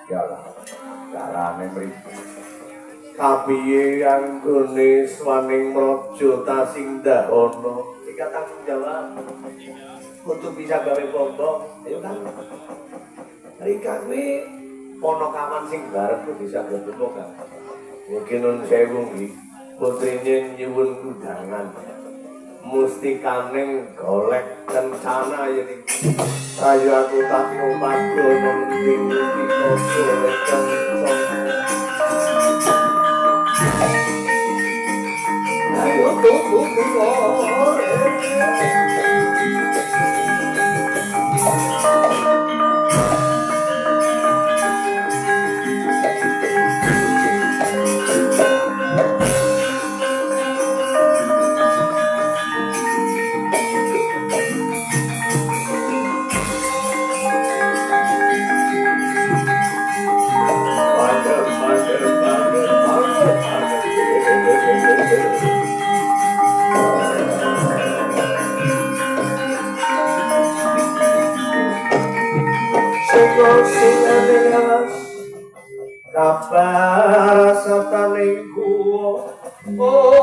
Ya lah, carane mriki. Kapiye anggone swaning raja tasing dahana iki tanggung jawab. Kudu bisa gawe bombong. Ayo kan. Rika kuwi ponokawan sing barep bisa gawe bombong kan. Mungkin nun sewu nggih. Putrine nyuwun undangan. Mustikaning golek kencana yen iki. Ayo aku tak numpak gono ngendi mustika golek kencana. Ayo tuku kabar sataning guwa oh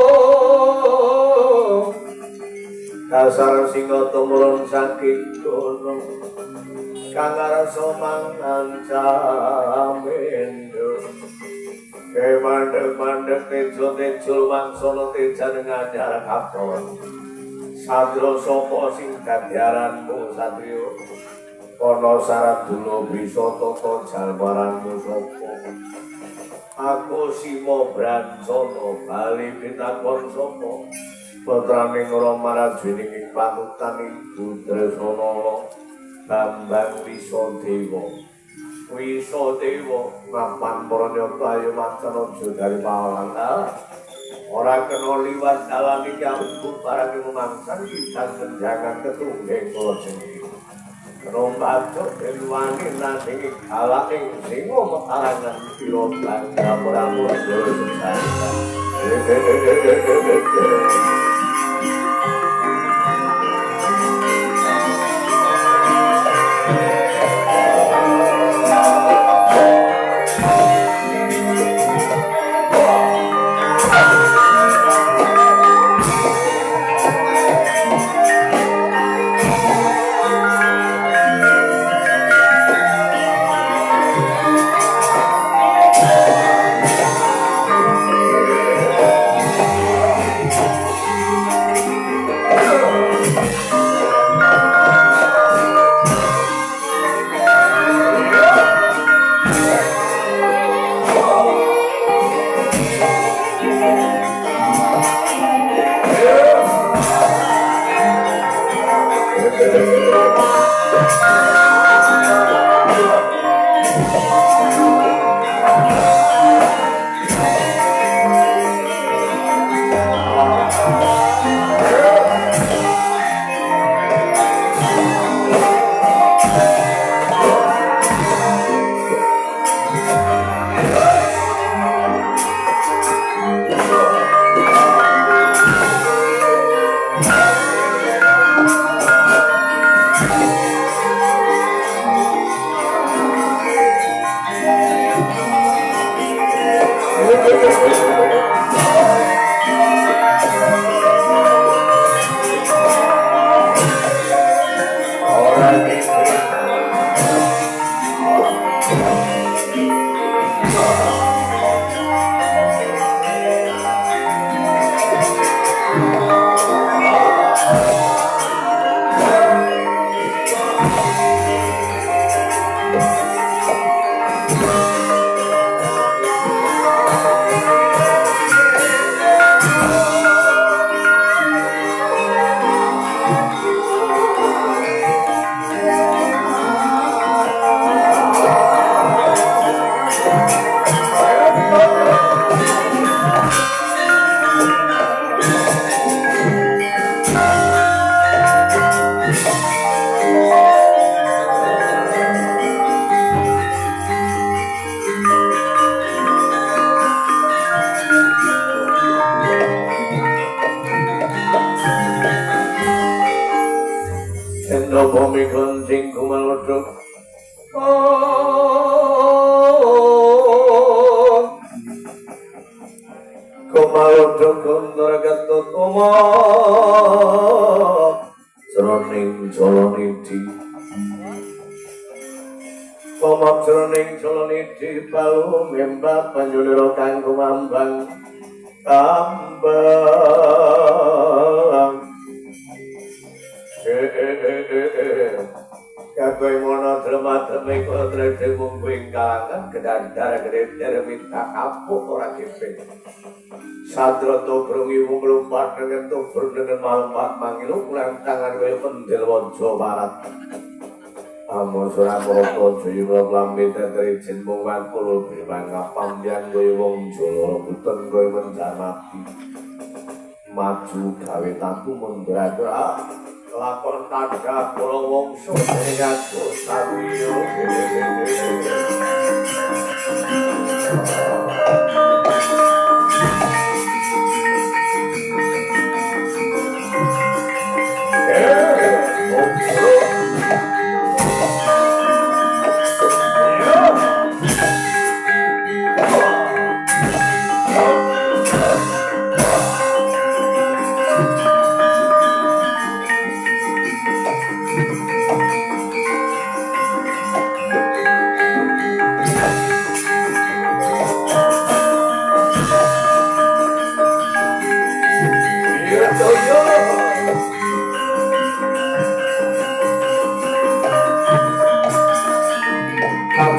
dasar singa tumurun saking gunung kang arsa mangan camendra mandeg tejo wangsana tejan nganyar katon sadra sapa sing dadi aranmu satriya ana syarat dulu bisa tata jalmaranmu sapa aku Sima Brancana bali pitakon sapa putraning Rama-Rajining ing panutan Ibu Dresana Bambang Wisadewa ngapan pranyata ayo macan aja dari pawalang ora kena liwat dalan iki aku barang mangsan kita senjangan ketunggeng kula jenenge Rombacok deluane nang ing galaking singa mekarangan pilotan dapur-dapur sesana. Bumi kencing kumalodok. Oh Jogondra Gatut Uma Jroning Jalanidi Uma jroning Jalanidi Balu Membah Panjulira kang kumambang Kambang Kakoy mono drama-drama kontrak demung kalangan kedandara gede minta kapuk ora keping Sadra tobrungi wong lumpat dengan tobrung dengan malempat mangilu ulang tangan kaya pendil wonjo barat Amo surah moroko juyura lambi teteri jenmung wakul bimanga pambian kaya wong joloro buten kaya menjamati maju gawe taku mundur-mundur lakon tanda kula wangsa ngaku sawiyo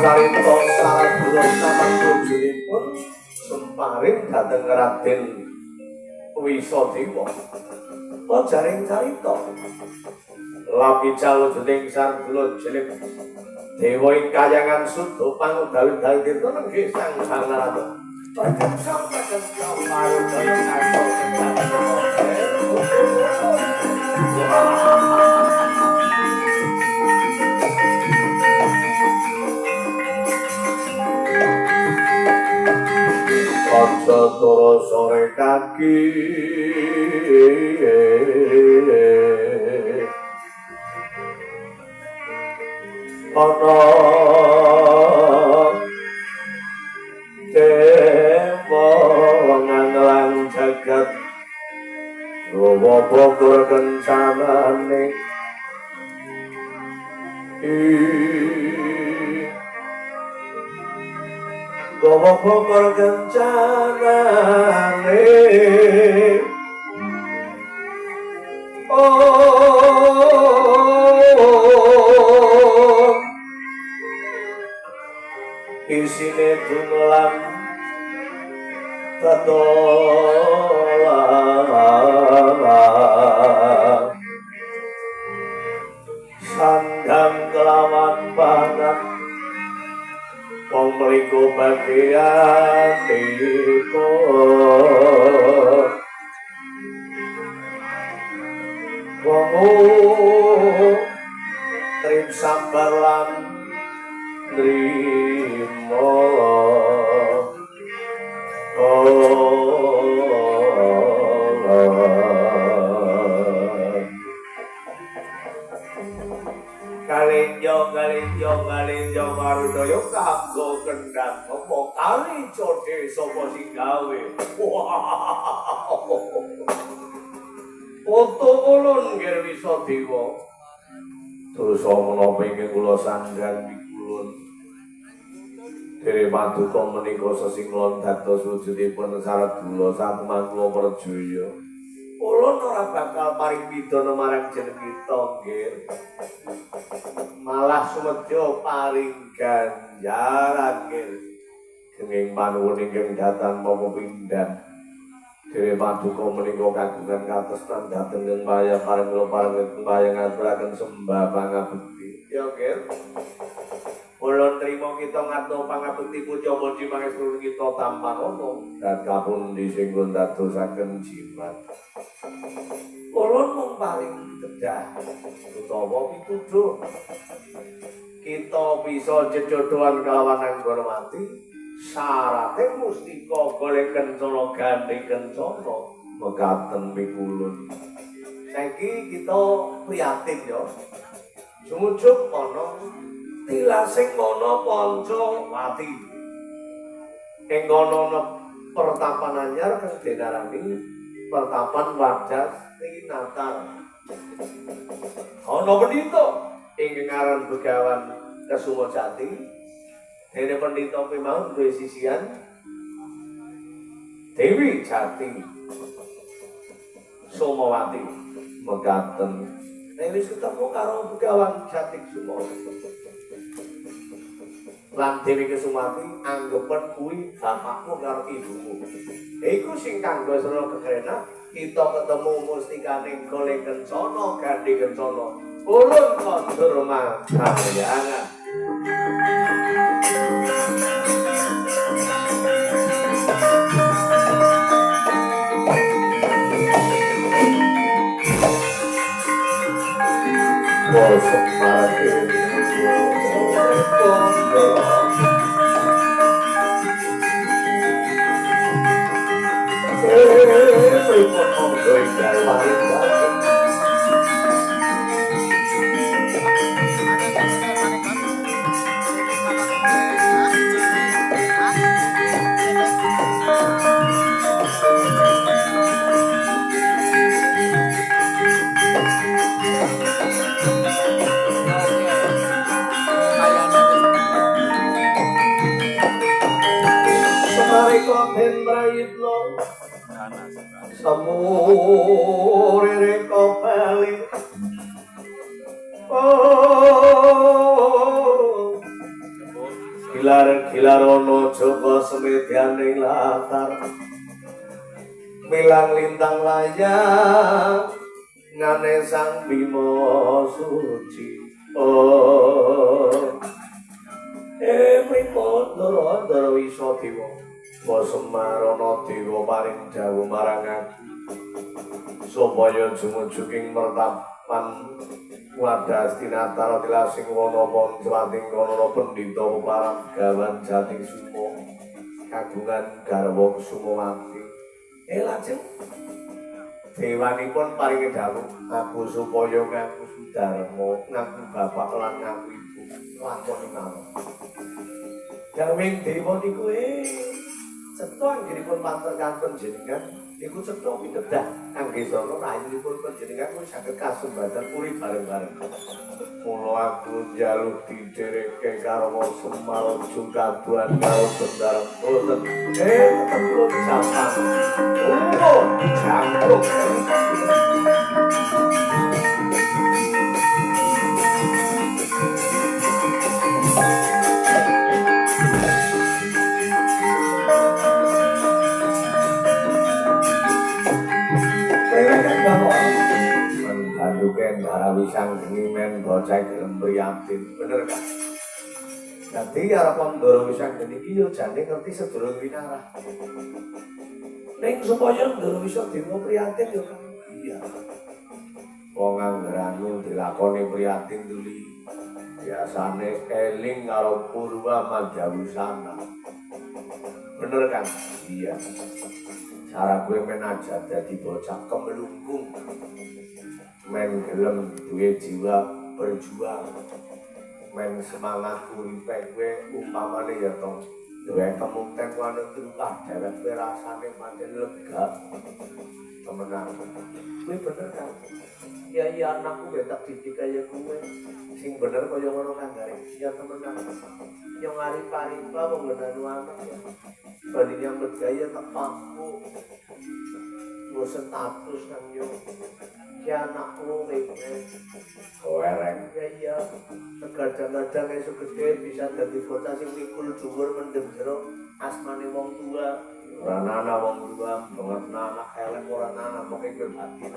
Carita saradula saman bojone semparing dhateng Raden Wisadewa. Pajaring carita. Lapi calujeng sardula jelek dewa ing kayangan suda pangudal-dal tirta nenggih sang Narada. Pancen sampeyan kawaro kaya ngaso Pancatura sore kaki ana dewa nganglang jagat rawa bogor kencanane Gawa bogor kencanane isine dumelang tatolang sandang kelawan pangan wong mriku bagian iku wong trim sabar lan nrimo Kalinjo marudaya kanggo kendhat apa kali codhe sapa sing gawe Foto ulun nggih Wisadewa terus ana penging kula sanggan mikulun Dere paduka menika sesinglon dados wujudipun saradula satemah kula perjaya ulun ora bakal paring pidana marang jeneng kita nggih malah sumedya paring ganjaran nggih kenging manuwun ingkang dhateng mapa pindhan Dere paduka menika kagungan katresnan dhateng ing wayah paring kula paring wayah ngaturaken sembah pangabekti ya nggih Ulun trima kita ngatur pangabekti puja muji pangestu kita tampanono dan kapundi sing kula dadosaken jimat. Ulun mung paling kedah utawa pituduh kita bisa jejodohan kalawan Anggara Mati syarate mustika golek kencana gandeng kencana mekaten mikulun. Saiki kita prihatin ya. Sumujuk ana tilasing mana Pancawati ing kono pertapan anyar kang denarani pertapan Wadas Tinatar. Ana pendhita ing ngaran Begawan Kesumajati. Dene pendhita kuwi mau duwe sisihan Dewi Jati Somawati mekaten. Nek wis ketemu karo Begawan Jati Sumo lan Dewi Kesumati anggepen kuwi bapakmu karo ibumu. Iku sing kanggo sira kekerenan kita ketemu mustikaning Gole Kencana Gandhi Kencana ulun kondur mangkayangan. Bosok mati Samure reka bali Gilar ana Joko semedyaning latar milang lintang layang ngane Sang Bima suci Mimandara Ndara Wisadewa Semarana dewa paring dawuh marang aku supaya jumujuking mertapan Wadas Tinatar tilasing wana Pancwating kana pendhita Paragawan Jati Sumo kagungan garwa Sumawati. Lajeng dewanipun paringi dawuh aku supaya ngaku Sudarma ngaku bapak lan ngaku ibu lakoni mawon. Daming dewa niku cetha anggenipun panter kantun jenengan niku cetha pitedah kangge sono rayunipun panjenengan kuwi saged kasembatan urip bareng-bareng. Mula aku njaluk didereke karo Semar Jungkaduan karo Bendarem boten. Tetep kula jaman. Jangkung. Wisang men bocah gelem prihatin bener kan? Dadi arep Ndara Wisangeni iki yo jane ngerti sedulur winarah. Ning supaya Ndara Wisadewa prihatin yo kan iya. Wong anggeranu dilakoni prihatin tuli. Biasane eling karo Purwa Madawusana. Bener kan? Iya. Cara gue men aja dadi bocah kemelungkung. Men gelem duwe jiwa berjuang men semangat uripe kowe umpamane ya to duwe kemungten manut trumpah dhewek kowe rasane pancen lega temenan kowe bener kan ya anakku tak didik kaya kowe sing bener kaya ngono kanggare ya temenan yang arip-aripa wong ngenanu anak ya bali nyambut gaya tak paku nggo status nang yo ya anakku wereng ya kadang-kadang esuk gede bisa dadi bocah sing mikul dhuwur mendem jero asmane wong tua ora ana wong tua banget anak elek ora ana pokoke kuwi mati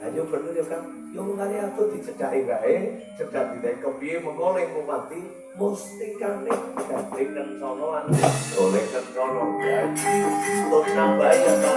ayo bener ya kan yo ngare aku dicedhaki wae cedhak dite kepiye mengko ning mati mustikane Gandhi Kencana lan Gole Kencana tut nambah ya to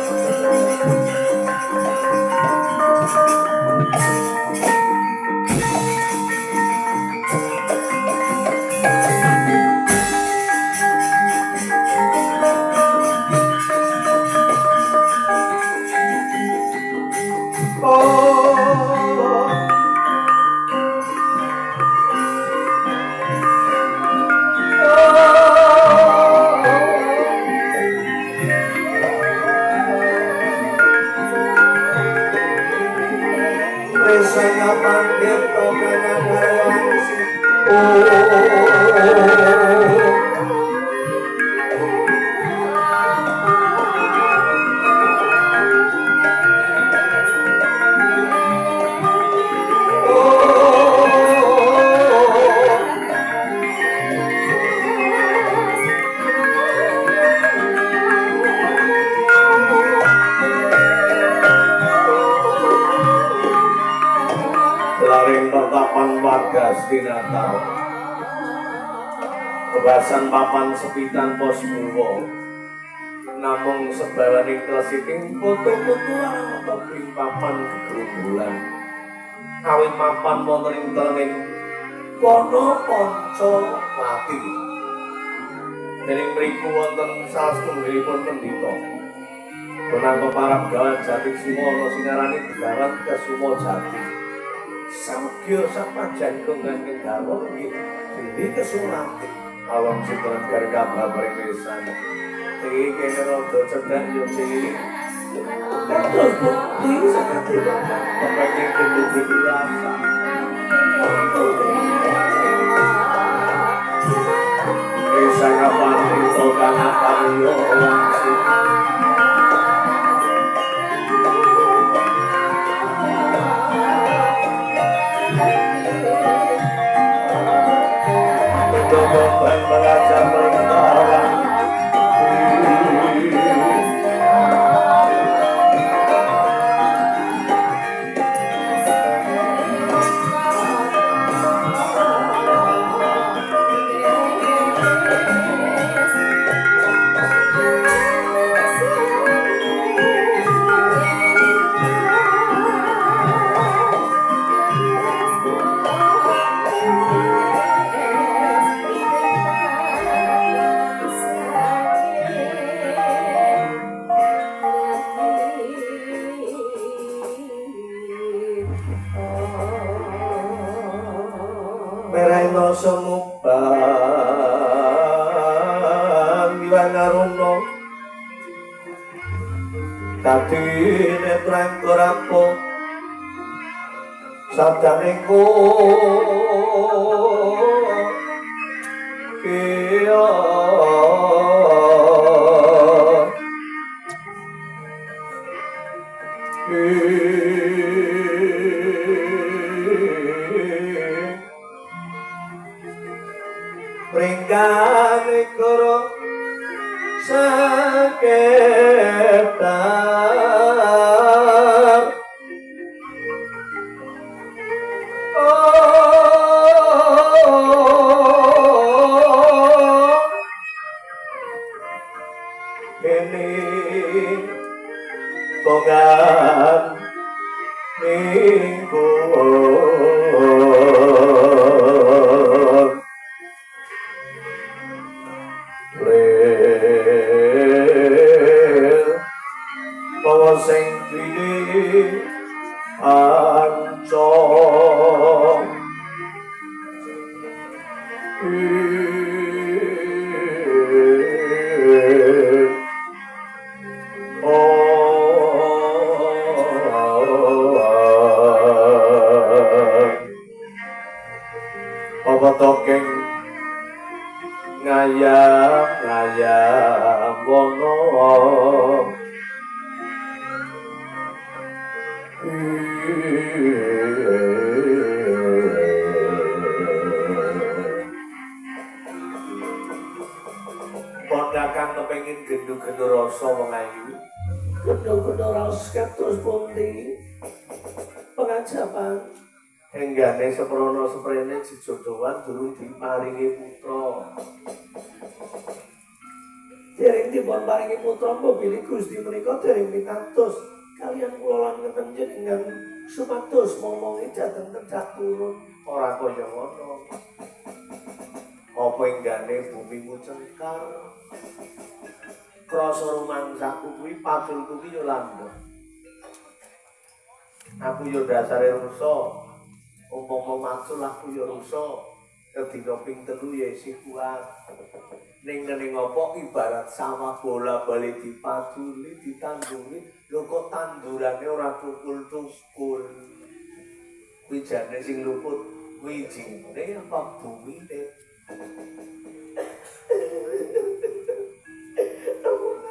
kebasan papan sepitan pos muwa namung sebalaning klesiking foto-foto apa ping papan gerombolan awit papan wonten ing telenging Wono Pancawati dening mriku wonten salah setunggalipun pendhita Bonang peparab gawan jati sumono sinarani gawan kesumo jati samgya sapajantung kangge garwa nggih dewi kesulati awang sinten kari kabar pringesan iki kene rada cedhak yo iki terus bukti sakati pemene kudu dirasa Risa kapati tokan aparyo langsung Beban mengajar perintah Mereno semubang Iwangarono Tadi netrang korapo Sabdanengko Kio Pringgan koro saketar ini bongan minggu sing dini ancong apa tokeng ngayam wono Pondakan kepengin gendhu-gendhu rasa wong ayu. Gendhu-gendhu rasa kados pundi? Pengajapan enggane seprono seprene jejodohan durung diparingi putra. Dereng dipun paringi putra mbok bilih Gusti menika dereng pitados kalian kula lan ngeten jenengan supados momongi dhateng tedhak turun ora kaya ngono. Apa enggane bumimu cengkar krasa rumangsaku kuwi patulku ki yo landhep. Aku yo dasare rusa. Umpama macul aku yo rusa. Kedina ping 3 ya isih kuat. Ning apa ibarat sawah bola bali dipaduli ditandungi lho kok tandurane ora tukul-tukul. Kuwi jane sing luput wijine apa bumine.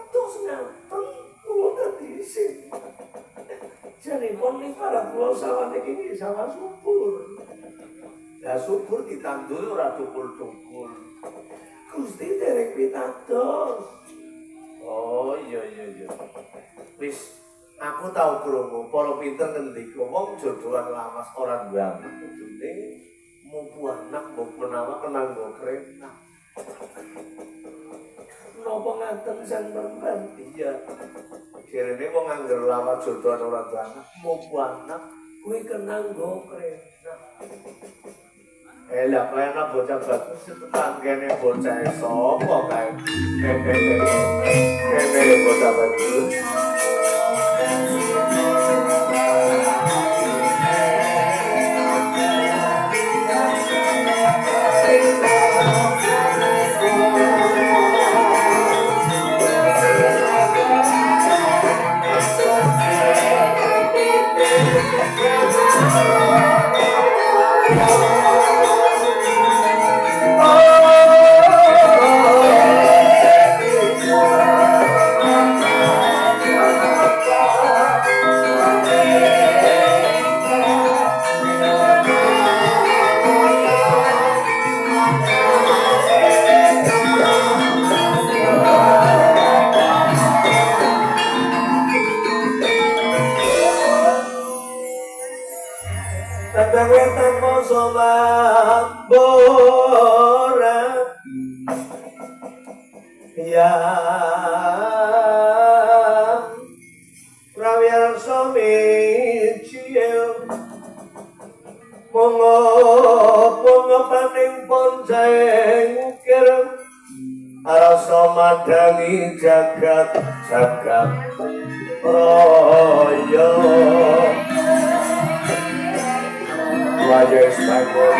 Terus ngapain kula dadi sing jane pon ning para kula sawah iki sawah subur. Lah subur ditanduri ora tukul-tukul. Gusti dereng pitados. Oh iya. Wis aku tau krungu para pinter ngendika wong jodohan lawas ora duwe anak kudune mupu anak mbok menawa kenang mbok krena. ngaten sang perempuan. Iya. Sirene wong angger lama jodohan ora banget. Mupu anak kuwi kenang go krena. Lah kaya anak bocah bagus tekan kene bocah sapa kae. Kene bocah bagus. Wetan masa borat ya prawiar samicil mongo paning ponceng kirem arasa madangi jagat raya Raja Stagor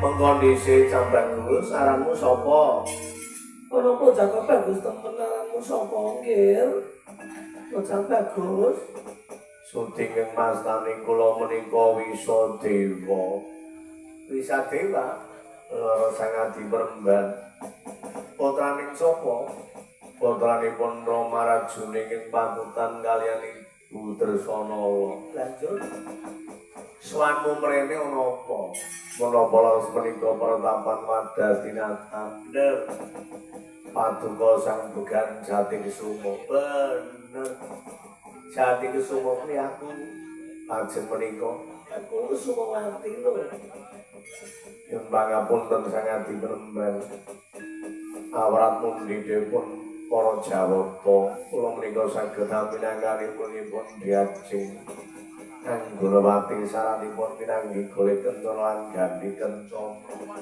mengkondisi Bagus, aranmu sapa? Ana Bocah Bagus temen aranmu sapa nggih? Bocah Bagus. Suding mastani kula menika Wisadewa. Wisadewa sangadi Peremban. Putraning sapa? Putranipun Rama Rajuning ing panutan kaliyan Ibu Dresanala. Lanjut. Swanmu mrene ana apa? Menapa laras menika pertapan Wadastinata? Bener. Paduka Sang Began Jatikesuma. Bener. Jatikesuma kuwi aku lajeng menika. Aku Sumawati lho. Yen pangapunten Sangadi Peremban. Awrat mundi dipun para Jawata. Kula menika saged minangkanipun diajeng. Anggulawati saranipun pinanggi golek kencana lan ganti kencana.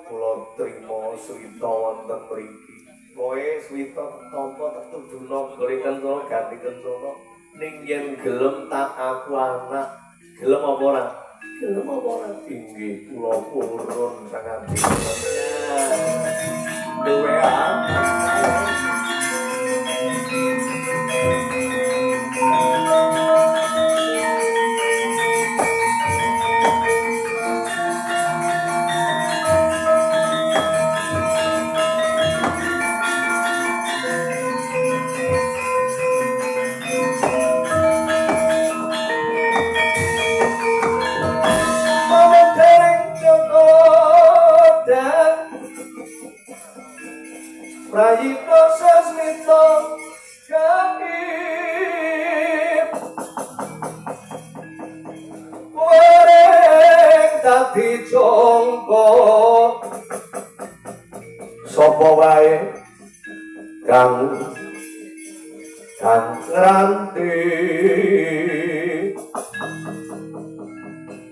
Kula trima swita wonten mriki. Kowe swita tampa tetuduna golek kencana ganti kencana. Ning yen gelem tak aku anak, gelem apa ora? Gelem apa ora? Inggih kula purun sangat duwe Prayitna sasmita kapit Wareng dadi jangka sapa wae kang ngranti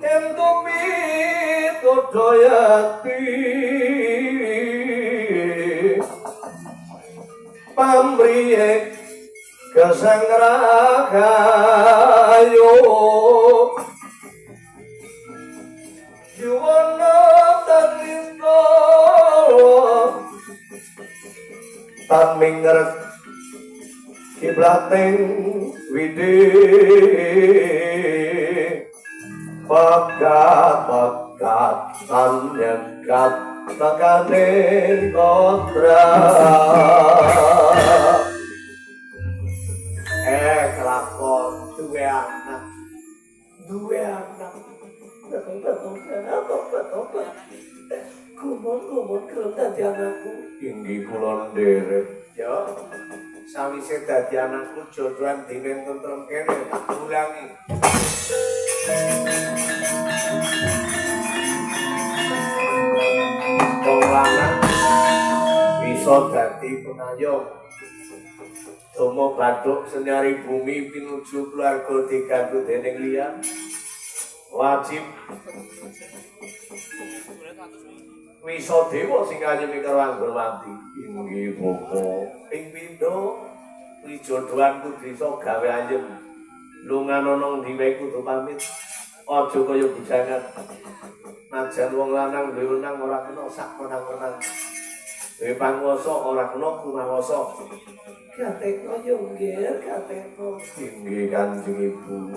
ento pitodayati pamriye kesangragayo yuwana tanisno tan mingrek kiblating widi pegat tan nyegat tekaning kotra kelakon duwe anak Kumun gelem dadi anakku. Inggih kula nderek. Ya. Sawise dadi anakku jodohan dinen tentrem kene tak ulangi. Wong lanang bisa dadi pengayom. Domo bathuk senyari bumi pinuju keluarga digantu dening liyan. Wajib wisa dewa sing kayemi karo Anggrawati. Inggih Bapa. Ping pindho wijodohanku desa gawe ayem. Lungan ana ndi wae kudu pamit. Aja kaya bujangan. Najan wong lanang duwe wenang ora kena sak menang-menang. Duwe panguwasa ora kena kumawasa. Gatekno yo nggih, gatekno. Inggih Kanjeng Ibu.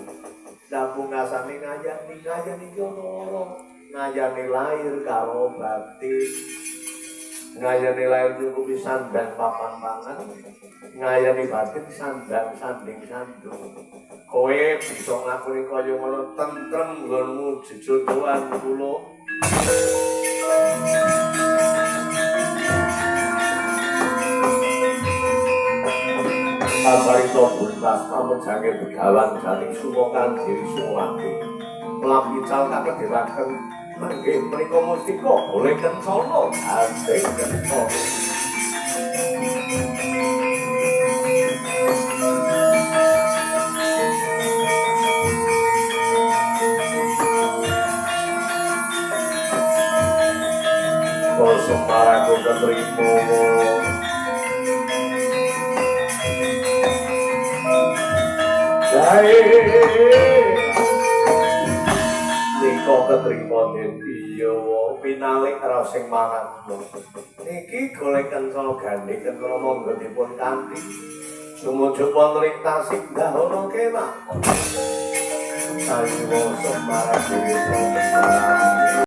Sampun ngasane ngayani ana ngayani lahir karo batin. Ngayani lahir cukupi sandang papan pangan. Ngayani batin sandang sanding sandung. Kowe bisa ngakoni kaya ngono tentrem nggonmu jejodohan kula. Sabarito buntas pamejange begawan janing sumokan diri sumati. Mlapical kakedewaken mangke menika mustika boleh kencana andeng kencana. Semaraku ketrimo Jai Niko ketrimo den iya pinalik karo sing mangan niki golek kencana gandeng kencana monggo dipun kanthi sumujuk wonten ing tasik dahana kemah Ayo semaraku